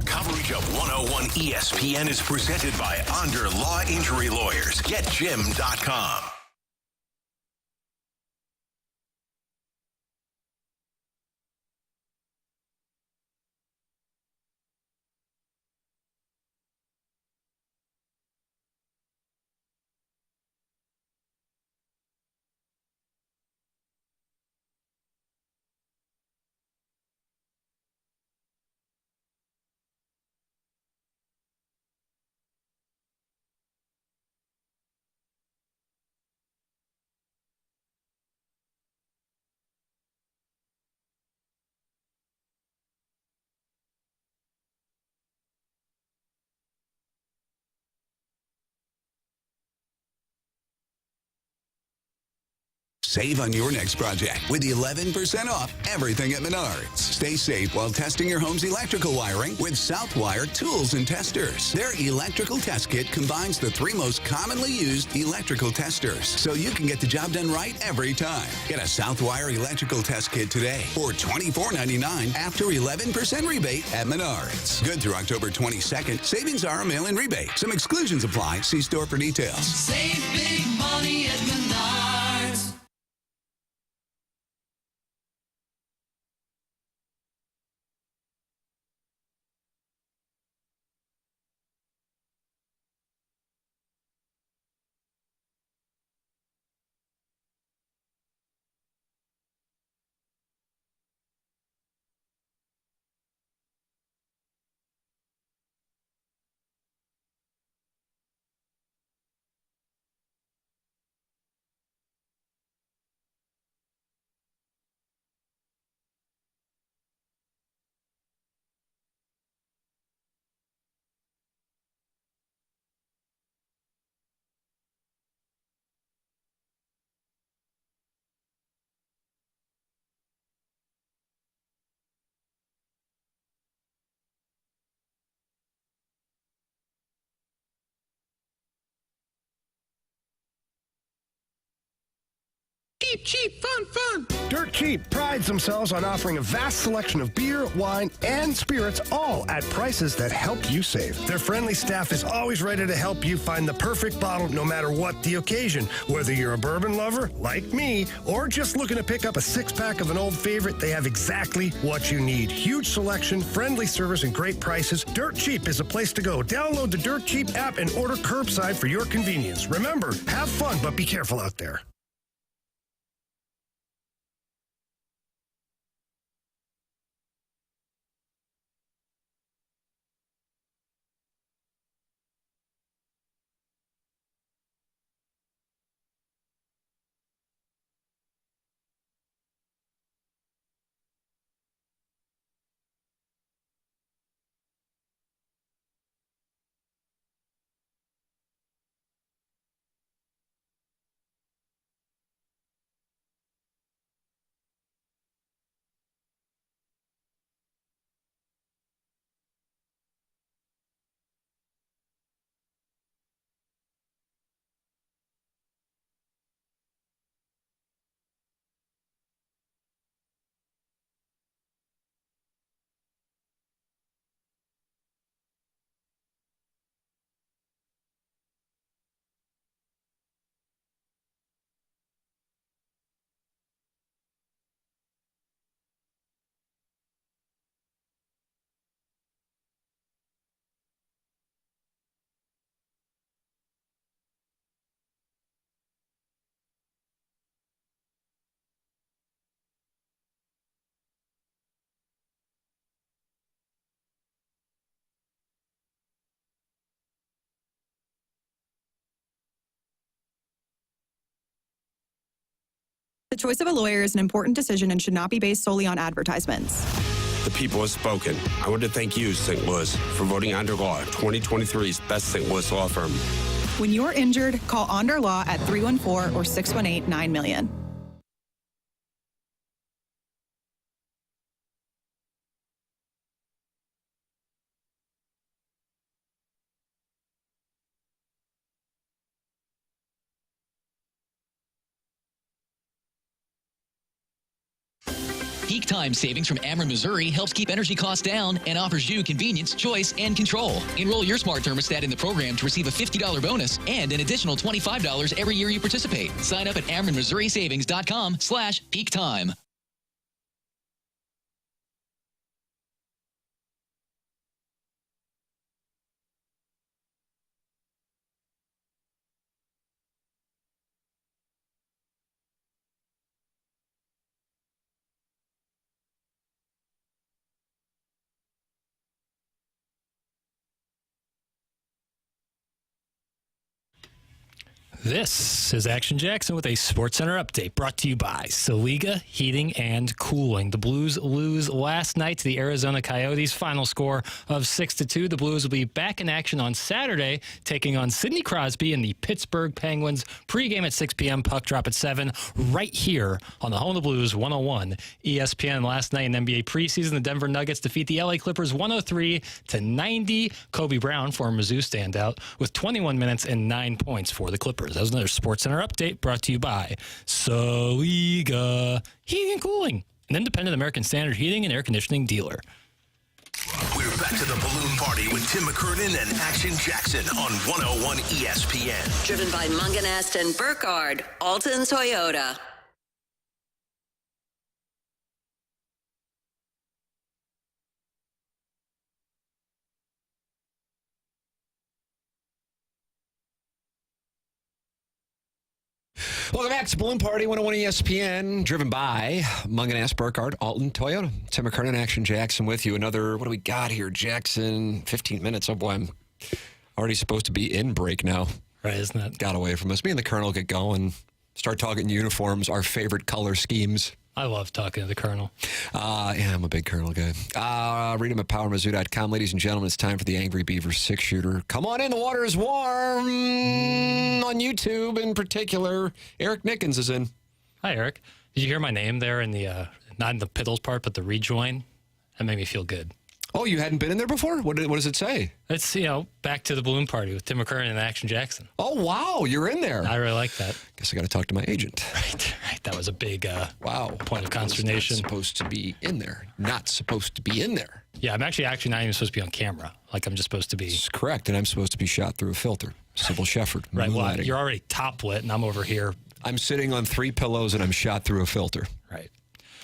Coverage of 101 ESPN is presented by Onder Law Injury Lawyers. GetJim.com. Save on your next project with 11% off everything at Menards. Stay safe while testing your home's electrical wiring with Southwire Tools and Testers. Their electrical test kit combines the 3 most commonly used electrical testers, so you can get the job done right every time. Get a Southwire electrical test kit today for $24.99 after 11% rebate at Menards. Good through October 22nd. Savings are a mail-in rebate. Some exclusions apply. See store for details. Save big money at Menards. Cheap, fun. Dirt Cheap prides themselves on offering a vast selection of beer, wine, and spirits, all at prices that help you save. Their friendly staff is always ready to help you find the perfect bottle no matter what the occasion. Whether you're a bourbon lover, like me, or just looking to pick up a 6-pack of an old favorite, they have exactly what you need. Huge selection, friendly service, and great prices. Dirt Cheap is a place to go. Download the Dirt Cheap app and order curbside for your convenience. Remember, have fun, but be careful out there. The choice of a lawyer is an important decision and should not be based solely on advertisements. The people have spoken. I want to thank you, St. Louis, for voting Onder Law 2023's best St. Louis law firm. When you're injured, call Onder Law at 314 or 618-9000000. Peak time savings from Ameren, Missouri helps keep energy costs down and offers you convenience, choice, and control. Enroll your smart thermostat in the program to receive a $50 bonus and an additional $25 every year you participate. Sign up at AmerenMissouriSavings.com/peak time. This is Action Jackson with a SportsCenter update brought to you by Saliga Heating and Cooling. The Blues lose last night to the Arizona Coyotes, final score of 6-2. The Blues will be back in action on Saturday, taking on Sidney Crosby and the Pittsburgh Penguins. Pregame at 6 p.m., puck drop at 7, right here on the home of the Blues, 101 ESPN. Last night in NBA preseason, the Denver Nuggets defeat the LA Clippers 103-90. Kobe Brown, former Mizzou standout, with 21 minutes and 9 points for the Clippers. That was another SportsCenter update brought to you by Saliga Heating and Cooling, an independent American Standard heating and air conditioning dealer. We're back to the balloon party with Tim McKernan and Action Jackson on 101 ESPN. Driven by Munganast and Burkhardt, Alton Toyota. Welcome back to Balloon Party, 101 ESPN, driven by Munganast, Burkhardt, Alton, Toyota. Tim McKernan, Action Jackson with you. Another, what do we got here, Jackson? 15 minutes. Oh, boy, I'm already supposed to be in break now. Right, isn't it? Got away from us. Me and the Colonel get going, start talking uniforms, our favorite color schemes. I love talking to the Colonel. Yeah, I'm a big Colonel guy. Read him at PowerMizzou.com. Ladies and gentlemen, it's time for the Angry Beaver 6-shooter. Come on in, the water is warm. On YouTube in particular, Eric Nickens is in. Hi, Eric. Did you hear my name there in the, not in the Piddles part, but the rejoin? That made me feel good. Oh, you hadn't been in there before? What does it say? It's, back to the balloon party with Tim McKernan and Action Jackson. Oh, wow, you're in there. I really like that. Guess I got to talk to my agent. Right. That was a big point of consternation. Not supposed to be in there. Not supposed to be in there. Yeah, I'm actually not even supposed to be on camera. Like, I'm just supposed to be. That's correct, and I'm supposed to be shot through a filter. Sybil Shefford. Right, well, you're already top lit, and I'm over here. I'm sitting on 3 pillows, and I'm shot through a filter. Right.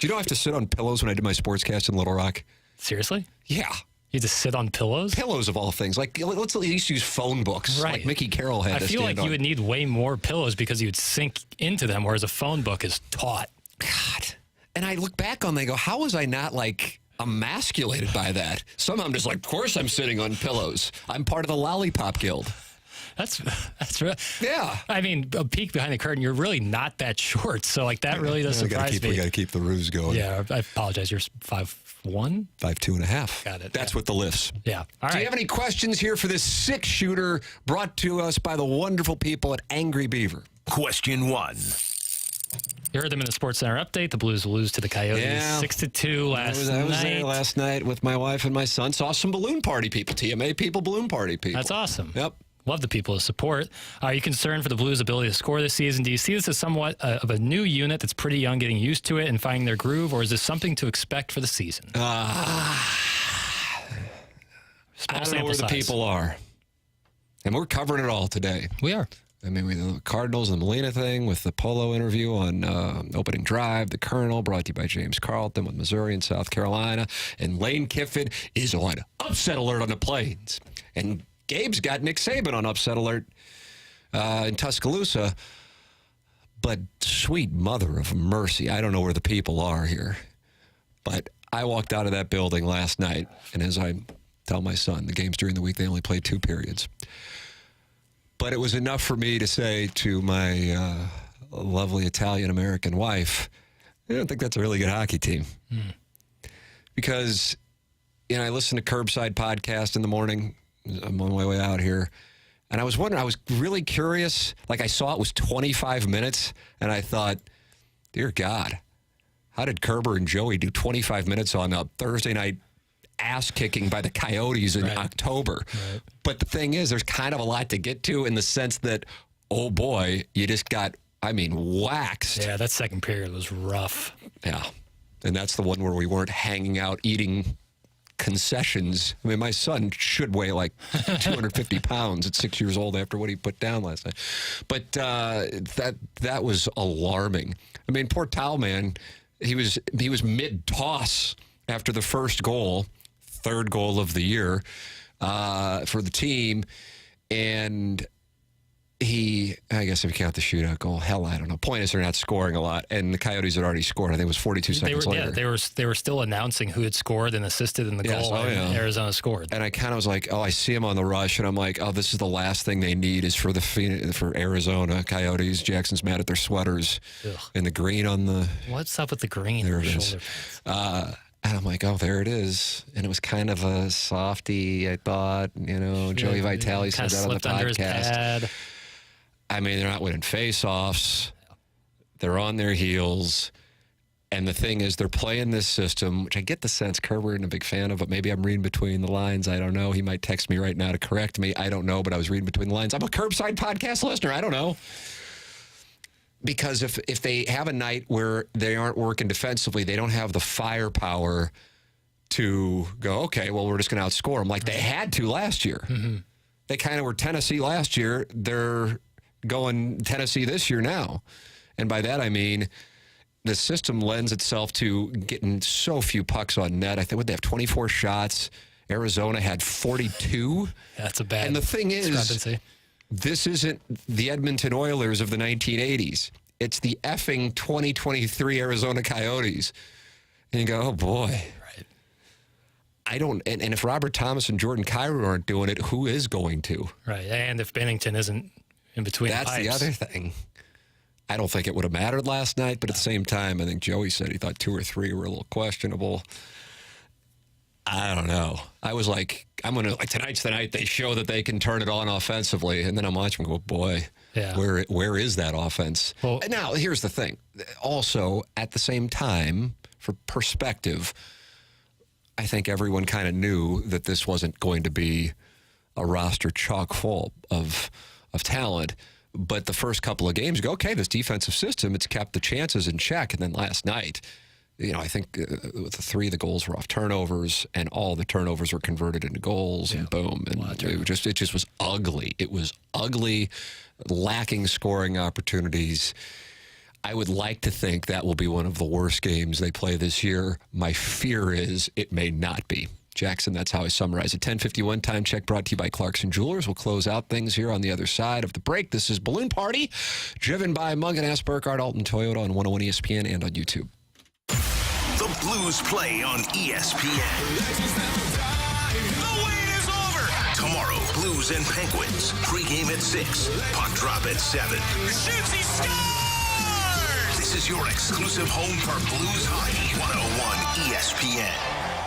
Do you know I have to sit on pillows when I did my sportscast in Little Rock? Seriously? Yeah. You just sit on pillows? Pillows of all things. Like, let's at least use phone books. Right. Like Mickey Carroll had I to feel stand like on. you would need way more pillows because you would sink into them, whereas a phone book is taut. God. And I look back on them and I go, how was I not, emasculated by that? Somehow I'm just like, of course I'm sitting on pillows. I'm part of the Lollipop Guild. That's real. Yeah. I mean, a peek behind the curtain, you're really not that short. So, that really does surprise me. We got to keep the ruse going. Yeah, I apologize. You're 5'1"? 5'2.5". Got it. That's with the lifts. Yeah. All right. Do you have any questions here for this 6-shooter brought to us by the wonderful people at Angry Beaver? Question 1. You heard them in the SportsCenter update. The Blues lose to the Coyotes 6-2 last night. I was there last night with my wife and my son. Saw some balloon party people, TMA people, balloon party people. That's awesome. Yep. Love the people to support. Are you concerned for the Blues' ability to score this season? Do you see this as somewhat of a new unit that's pretty young, getting used to it and finding their groove, or is this something to expect for the season? I don't know where the people are. And we're covering it all today. We are. I mean, the Cardinals and the Molina thing with the Polo interview on opening drive, the Colonel, brought to you by James Carlton with Missouri and South Carolina. And Lane Kiffin is on upset alert on the Plains. And Gabe's got Nick Saban on upset alert in Tuscaloosa. But sweet mother of mercy, I don't know where the people are here. But I walked out of that building last night, and as I tell my son, the games during the week, they only play 2 periods. But it was enough for me to say to my lovely Italian-American wife, I don't think that's a really good hockey team. Because, I listen to Curbside Podcast in the morning. I'm on my way out here. And I was wondering, I was really curious. I saw it was 25 minutes, and I thought, dear God, how did Kerber and Joey do 25 minutes on a Thursday night ass-kicking by the Coyotes in October? Right. But the thing is, there's kind of a lot to get to in the sense that, oh boy, you just got, waxed. Yeah, that second period was rough. Yeah. And that's the one where we weren't hanging out eating concessions. My son should weigh 250 pounds at 6 years old after what he put down last night. But that was alarming. Poor Towel Man, he was mid-toss after the first goal, 3rd goal of the year for the team, and I guess if you count the shootout goal, hell, I don't know. Point is they're not scoring a lot, and the Coyotes had already scored. I think it was 42 seconds later. Yeah, they were still announcing who had scored and assisted in the goal, and Arizona scored. And I kind of was like, oh, I see him on the rush, and I'm like, oh, this is the last thing they need is for Arizona Coyotes. Jackson's mad at their sweaters. Ugh. And the green on the... What's up with the green? There it is. And I'm like, oh, there it is. And it was kind of a softy, I thought. Joey Vitale said that on the podcast. Under his pad. I mean, they're not winning face-offs. They're on their heels. And the thing is, they're playing this system, which I get the sense Kerber isn't a big fan of, but maybe I'm reading between the lines. I don't know. He might text me right now to correct me. I don't know, but I was reading between the lines. I'm a Curbside podcast listener. I don't know. Because if they have a night where they aren't working defensively, they don't have the firepower to go, okay, well, we're just going to outscore them like they had to last year. Mm-hmm. They kind of were Tennessee last year. They're going Tennessee this year now. And by that, I mean, the system lends itself to getting so few pucks on net. I think they have 24 shots. Arizona had 42. That's a bad And the thing is, discrepancy. This isn't the Edmonton Oilers of the 1980s. It's the effing 2023 Arizona Coyotes. And you go, oh, boy. Right. And if Robert Thomas and Jordan Kyrou aren't doing it, who is going to? Right. And if Bennington isn't in between That's pipes. the other thing. I don't think it would have mattered last night, but at the same time, I think Joey said he thought 2 or 3 were a little questionable. I don't know. I was like, tonight's the night they show that they can turn it on offensively. And then I'm watching and go, boy, where is that offense? Well, now, here's the thing. Also, at the same time, for perspective, I think everyone kind of knew that this wasn't going to be a roster chock full of talent. But the first couple of games, you go, okay, this defensive system, it's kept the chances in check. And then last night, I think with the 3 of the goals were off turnovers, and all the turnovers were converted into goals, and boom. And it just was ugly. It was ugly, lacking scoring opportunities. I would like to think that will be one of the worst games they play this year. My fear is it may not be. Jackson, that's how I summarize it. 10:51 time check brought to you by Clarkson Jewelers. We'll close out things here on the other side of the break. This is Balloon Party, driven by Mungan, Burkhardt, Alton Toyota on 101 ESPN and on YouTube. The Blues play on ESPN. The wait is over. Tomorrow, Blues and Penguins. Pre-game at 6. Puck drop at 7. Shoots, he scores! This is your exclusive home for Blues hockey. 101 ESPN.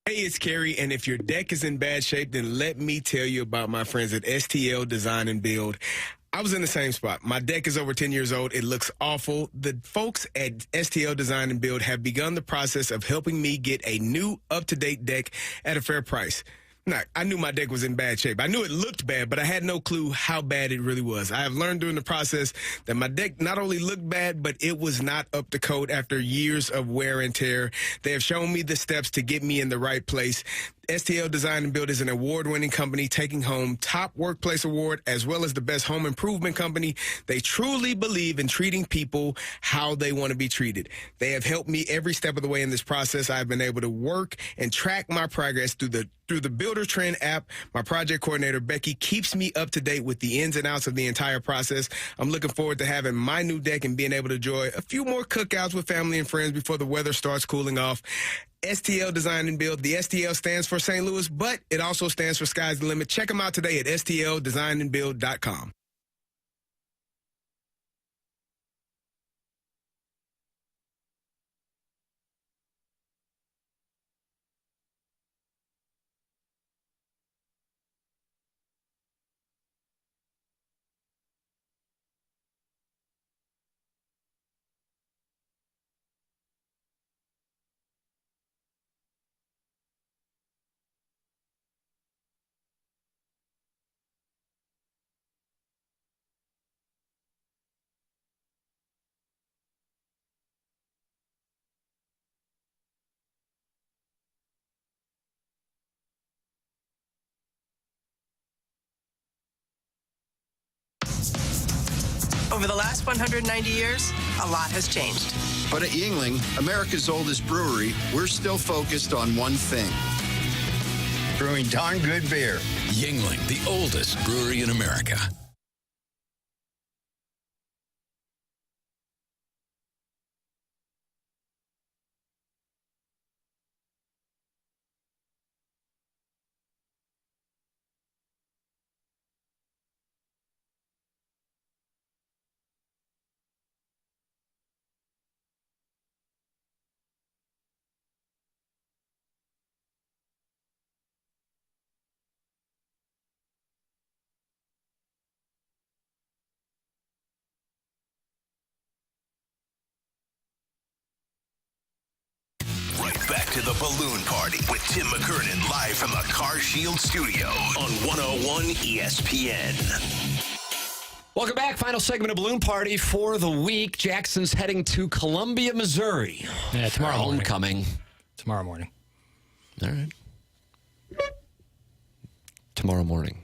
Hey, it's Kerry, and if your deck is in bad shape, then let me tell you about my friends at STL Design and Build. I was in the same spot. My deck is over 10 years old. It looks awful. The folks at STL Design and Build have begun the process of helping me get a new, up-to-date deck at a fair price. Now, I knew my deck was in bad shape. I knew it looked bad, but I had no clue how bad it really was. I have learned during the process that my deck not only looked bad, but it was not up to code after years of wear and tear. They have shown me the steps to get me in the right place. STL Design and Build is an award-winning company taking home top workplace award as well as the best home improvement company. They truly believe in treating people how they want to be treated. They have helped me every step of the way in this process. I've been able to work and track my progress through the Builder Trend app. My project coordinator, Becky, keeps me up to date with the ins and outs of the entire process. I'm looking forward to having my new deck and being able to enjoy a few more cookouts with family and friends before the weather starts cooling off. STL Design and Build. The STL stands for St. Louis, but it also stands for Sky's the Limit. Check them out today at stldesignandbuild.com. Over the last 190 years, a lot has changed. But at Yingling, America's oldest brewery, we're still focused on one thing. Brewing darn good beer. Yingling, the oldest brewery in America. Back to the balloon party with Tim McKernan live from the Car Shield studio on 101 ESPN. Welcome back. Final segment of Balloon Party for the week. Jackson's heading to Columbia, Missouri. Yeah, tomorrow morning. Homecoming. Tomorrow morning. All right. Tomorrow morning.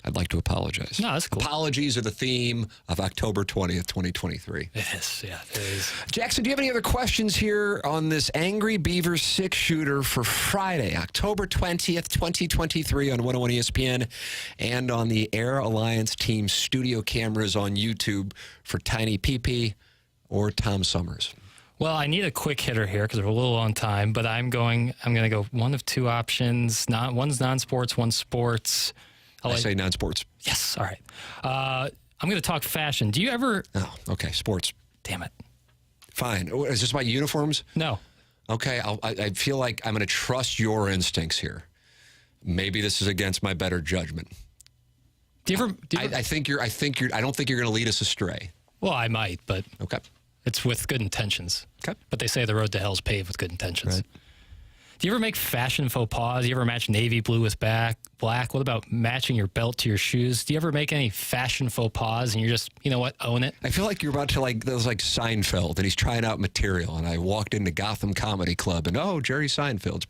I'd like to apologize. No, that's cool. Apologies are the theme of October 20th, 2023. It is, yeah, it is. Jackson, do you have any other questions here on this Angry Beaver six-shooter for Friday, October 20th, 2023 on 101 ESPN and on the Air Alliance Team studio cameras on YouTube for Tiny PP or Tom Summers? Well, I need a quick hitter here because we're a little on time, but I'm going to go one of two options. One's non-sports, one's sports. I say non-sports. Yes. All right. I'm going to talk fashion. Do you ever... Oh, okay. Sports. Damn it. Fine. Is this about uniforms? No. Okay. I feel like I'm going to trust your instincts here. Maybe this is against my better judgment. Do you ever... I don't think you're going to lead us astray. Well, I might, but... Okay. It's with good intentions. Okay. But they say the road to hell is paved with good intentions. Right. Do you ever make fashion faux pas? Do you ever match navy blue with black? What about matching your belt to your shoes? Do you ever make any fashion faux pas and you're just, you know what, own it? I feel like you're about to that was like Seinfeld and he's trying out material and I walked into Gotham Comedy Club and Jerry Seinfeld's.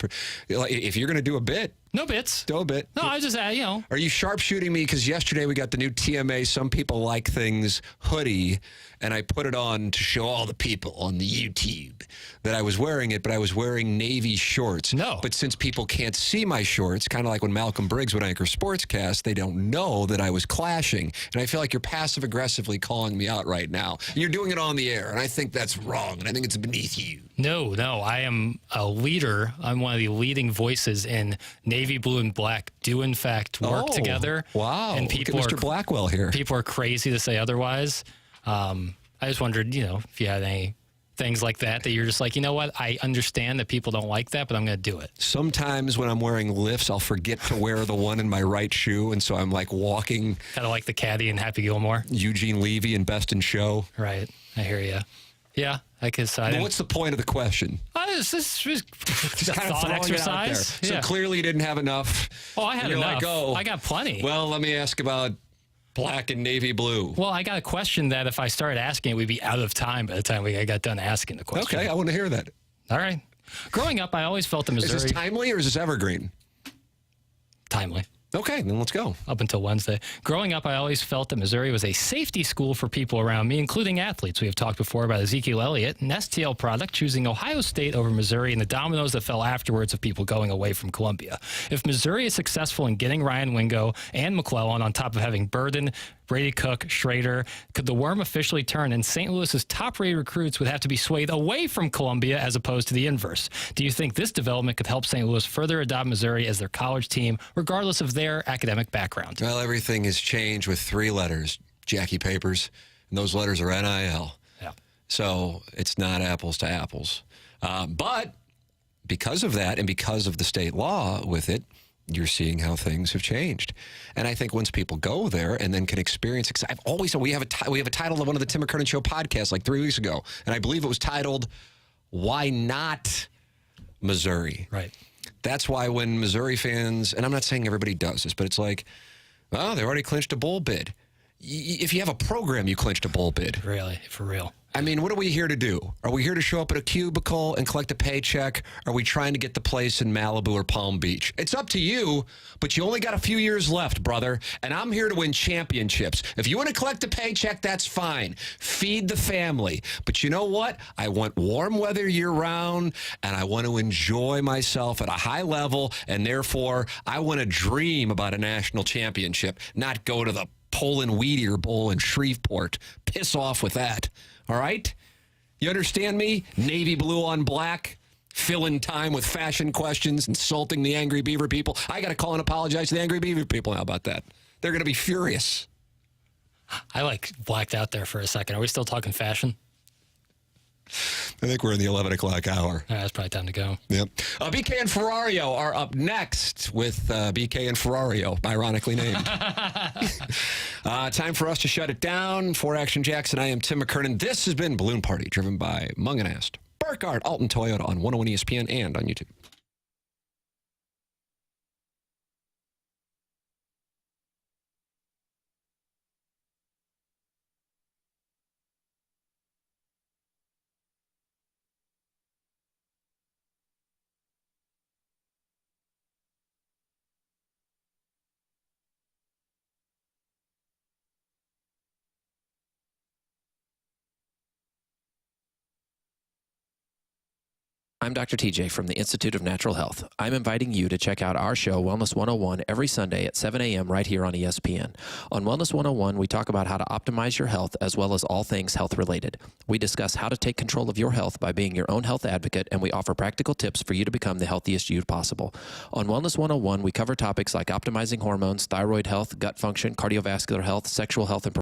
If you're going to do a bit. No bits. Do a bit. No, I just, Are you sharpshooting me? Because yesterday we got the new TMA Some People Like Things hoodie and I put it on to show all the people on the YouTube that I was wearing it, but I was wearing navy shorts. No. But since people can't see my shorts, kind of like when Malcolm Briggs would anchor Sportscast, they don't know that I was clashing. And I feel like you're passive-aggressively calling me out right now. You're doing it on the air, and I think that's wrong, and I think it's beneath you. No, I am a leader. I'm one of the leading voices in navy blue and black do, in fact, work together. Wow. And people Look at Mr. Blackwell here. People are crazy to say otherwise. I just wondered, if you had any things like that you're just like, you know what, I understand that people don't like that, but I'm going to do it. Sometimes when I'm wearing lifts, I'll forget to wear the one in my right shoe, and so I'm like walking. Kind of like the caddy in Happy Gilmore. Eugene Levy in Best in Show. Right. I hear you. Yeah, I guess I. But what's the point of the question? This is just kind of thought exercise. Yeah. So clearly you didn't have enough. Oh, I had enough. Like, I got plenty. Well, let me ask about black and navy blue. Well, I got a question that if I started asking it, we'd be out of time by the time I got done asking the question. Okay, I want to hear that. All right. Growing up, I always felt that Missouri... Is this timely or is this evergreen? Timely. Okay, then let's go. Up until Wednesday. Growing up, I always felt that Missouri was a safety school for people around me, including athletes. We have talked before about Ezekiel Elliott, an STL product, choosing Ohio State over Missouri, and the dominoes that fell afterwards of people going away from Columbia. If Missouri is successful in getting Ryan Wingo and McClellan on top of having Burden, Brady Cook, Schrader, could the worm officially turn, and St. Louis's top-rated recruits would have to be swayed away from Columbia as opposed to the inverse? Do you think this development could help St. Louis further adopt Missouri as their college team, regardless of their academic background? Well, everything has changed with 3 letters, Jackie Papers, and those letters are NIL. Yeah. So it's not apples to apples. But because of that and because of the state law with it, you're seeing how things have changed. And I think once people go there and then can experience, I've always said we have a title of one of the Tim McKernan Show podcasts like 3 weeks ago, and I believe it was titled, Why Not Missouri? Right. That's why when Missouri fans, and I'm not saying everybody does this, but it's like, oh, they already clinched a bowl bid. If you have a program, you clinched a bowl bid. Really, for real. I mean, what are we here to do? Are we here to show up at a cubicle and collect a paycheck? Are we trying to get the place in Malibu or Palm Beach? It's up to you, but you only got a few years left, brother. And I'm here to win championships. If you want to collect a paycheck, that's fine. Feed the family. But you know what? I want warm weather year-round, and I want to enjoy myself at a high level, and therefore, I want to dream about a national championship, not go to the Poland Wheat Ear Bowl in Shreveport. Piss off with that. All right? You understand me? Navy blue on black, filling time with fashion questions, insulting the Angry Beaver people. I got to call and apologize to the Angry Beaver people. How about that? They're going to be furious. I blacked out there for a second. Are we still talking fashion? I think we're in the 11 o'clock hour. It's probably time to go. Yep. BK and Ferrario are up next with BK and Ferrario, ironically named. Time for us to shut it down. For Action Jackson, I am Tim McKernan. This has been Balloon Party, driven by Munganast, Burkhardt, Alton Toyota on 101 ESPN and on YouTube. I'm Dr. TJ from the Institute of Natural Health. I'm inviting you to check out our show, Wellness 101, every Sunday at 7 a.m. right here on ESPN. On Wellness 101, we talk about how to optimize your health as well as all things health-related. We discuss how to take control of your health by being your own health advocate, and we offer practical tips for you to become the healthiest you possible. On Wellness 101, we cover topics like optimizing hormones, thyroid health, gut function, cardiovascular health, sexual health, and